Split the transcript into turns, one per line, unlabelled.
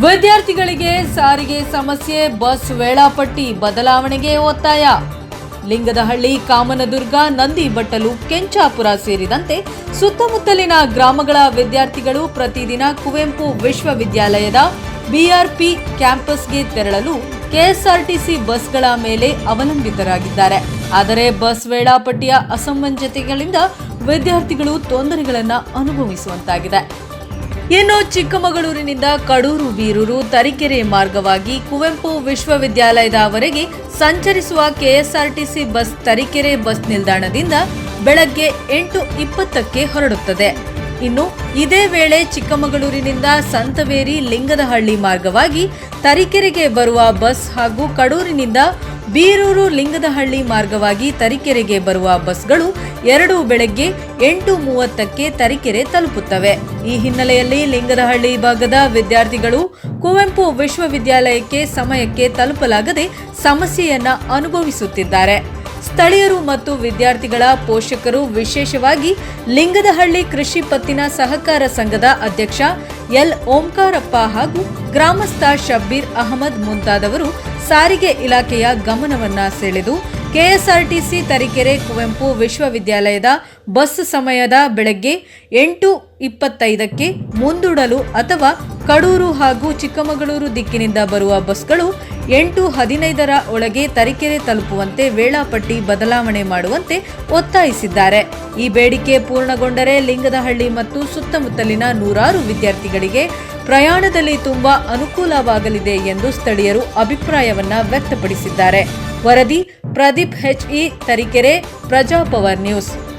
ವಿದ್ಯಾರ್ಥಿಗಳಿಗೆ ಸಾರಿಗೆ ಸಮಸ್ಯೆ, ಬಸ್ ವೇಳಾಪಟ್ಟಿ ಬದಲಾವಣೆಗೆ ಒತ್ತಾಯ. ಲಿಂಗದಹಳ್ಳಿ, ಕಾಮನದುರ್ಗ, ನಂದಿಬಟ್ಟಲು, ಕೆಂಚಾಪುರ ಸೇರಿದಂತೆ ಸುತ್ತಮುತ್ತಲಿನ ಗ್ರಾಮಗಳ ವಿದ್ಯಾರ್ಥಿಗಳು ಪ್ರತಿದಿನ ಕುವೆಂಪು ವಿಶ್ವವಿದ್ಯಾಲಯದ ಬಿಆರ್ಪಿ ಕ್ಯಾಂಪಸ್ಗೆ ತೆರಳಲು ಕೆಎಸ್ಆರ್ಟಿಸಿ ಬಸ್ಗಳ ಮೇಲೆ ಅವಲಂಬಿತರಾಗಿದ್ದಾರೆ. ಆದರೆ ಬಸ್ ವೇಳಾಪಟ್ಟಿಯ ಅಸಮಂಜಸತೆಗಳಿಂದ ವಿದ್ಯಾರ್ಥಿಗಳು ತೊಂದರೆಗಳನ್ನು ಅನುಭವಿಸುವಂತಾಗಿದೆ. ಇನ್ನು ಚಿಕ್ಕಮಗಳೂರಿನಿಂದ ಕಡೂರು, ಬೀರೂರು, ತರೀಕೆರೆ ಮಾರ್ಗವಾಗಿ ಕುವೆಂಪು ವಿಶ್ವವಿದ್ಯಾಲಯದವರೆಗೆ ಸಂಚರಿಸುವ ಕೆಎಸ್ಆರ್ಟಿಸಿ ಬಸ್ ತರೀಕೆರೆ ಬಸ್ ನಿಲ್ದಾಣದಿಂದ ಬೆಳಗ್ಗೆ 8:20ಕ್ಕೆ ಹೊರಡುತ್ತದೆ. ಇನ್ನು ಇದೇ ವೇಳೆ ಚಿಕ್ಕಮಗಳೂರಿನಿಂದ ಸಂತವೇರಿ, ಲಿಂಗದಹಳ್ಳಿ ಮಾರ್ಗವಾಗಿ ತರೀಕೆರೆಗೆ ಬರುವ ಬಸ್ ಹಾಗೂ ಕಡೂರಿನಿಂದ ಬೀರೂರು, ಲಿಂಗದಹಳ್ಳಿ ಮಾರ್ಗವಾಗಿ ತರೀಕೆರೆಗೆ ಬರುವ ಬಸ್ಗಳು ಎರಡೂ ಬೆಳಗ್ಗೆ 8:30ಕ್ಕೆ ತರೀಕೆರೆ ತಲುಪುತ್ತವೆ. ಈ ಹಿನ್ನೆಲೆಯಲ್ಲಿ ಲಿಂಗದಹಳ್ಳಿ ಭಾಗದ ವಿದ್ಯಾರ್ಥಿಗಳು ಕುವೆಂಪು ವಿಶ್ವವಿದ್ಯಾಲಯಕ್ಕೆ ಸಮಯಕ್ಕೆ ತಲುಪಲಾಗದೆ ಸಮಸ್ಯೆಯನ್ನ ಅನುಭವಿಸುತ್ತಿದ್ದಾರೆ. ಸ್ಥಳೀಯರು ಮತ್ತು ವಿದ್ಯಾರ್ಥಿಗಳ ಪೋಷಕರು, ವಿಶೇಷವಾಗಿ ಲಿಂಗದಹಳ್ಳಿ ಕೃಷಿ ಪತ್ತಿನ ಸಹಕಾರ ಸಂಘದ ಅಧ್ಯಕ್ಷ ಎಲ್ ಓಂಕಾರಪ್ಪ ಹಾಗೂ ಗ್ರಾಮಸ್ಥ ಶಬ್ಬೀರ್ ಅಹಮದ್ ಮುಂತಾದವರು ಸಾರಿಗೆ ಇಲಾಖೆಯ ಗಮನವನ್ನ ಸೆಳೆದು ಕೆಎಸ್ಆರ್ಟಿಸಿ ತರೀಕೆರೆ ಕುವೆಂಪು ವಿಶ್ವವಿದ್ಯಾಲಯದ ಬಸ್ ಸಮಯದ ಬೆಳಗ್ಗೆ 8:25ಕ್ಕೆ ಮುಂದೂಡಲು ಅಥವಾ ಕಡೂರು ಹಾಗೂ ಚಿಕ್ಕಮಗಳೂರು ದಿಕ್ಕಿನಿಂದ ಬರುವ ಬಸ್ಗಳು 8:15ರ ಒಳಗೆ ತರೀಕೆರೆ ತಲುಪುವಂತೆ ವೇಳಾಪಟ್ಟಿ ಬದಲಾವಣೆ ಮಾಡುವಂತೆ ಒತ್ತಾಯಿಸಿದ್ದಾರೆ. ಈ ಬೇಡಿಕೆ ಪೂರ್ಣಗೊಂಡರೆ ಲಿಂಗದಹಳ್ಳಿ ಮತ್ತು ಸುತ್ತಮುತ್ತಲಿನ ನೂರಾರು ವಿದ್ಯಾರ್ಥಿಗಳಿಗೆ ಪ್ರಯಾಣದಲ್ಲಿ ತುಂಬಾ ಅನುಕೂಲವಾಗಲಿದೆ ಎಂದು ಸ್ಥಳೀಯರು ಅಭಿಪ್ರಾಯವನ್ನ ವ್ಯಕ್ತಪಡಿಸಿದ್ದಾರೆ. ವರದಿ ಪ್ರದೀಪ್ HE, ತರೀಕೆರೆ, ಪ್ರಜಾಪವರ್ ನ್ಯೂಸ್.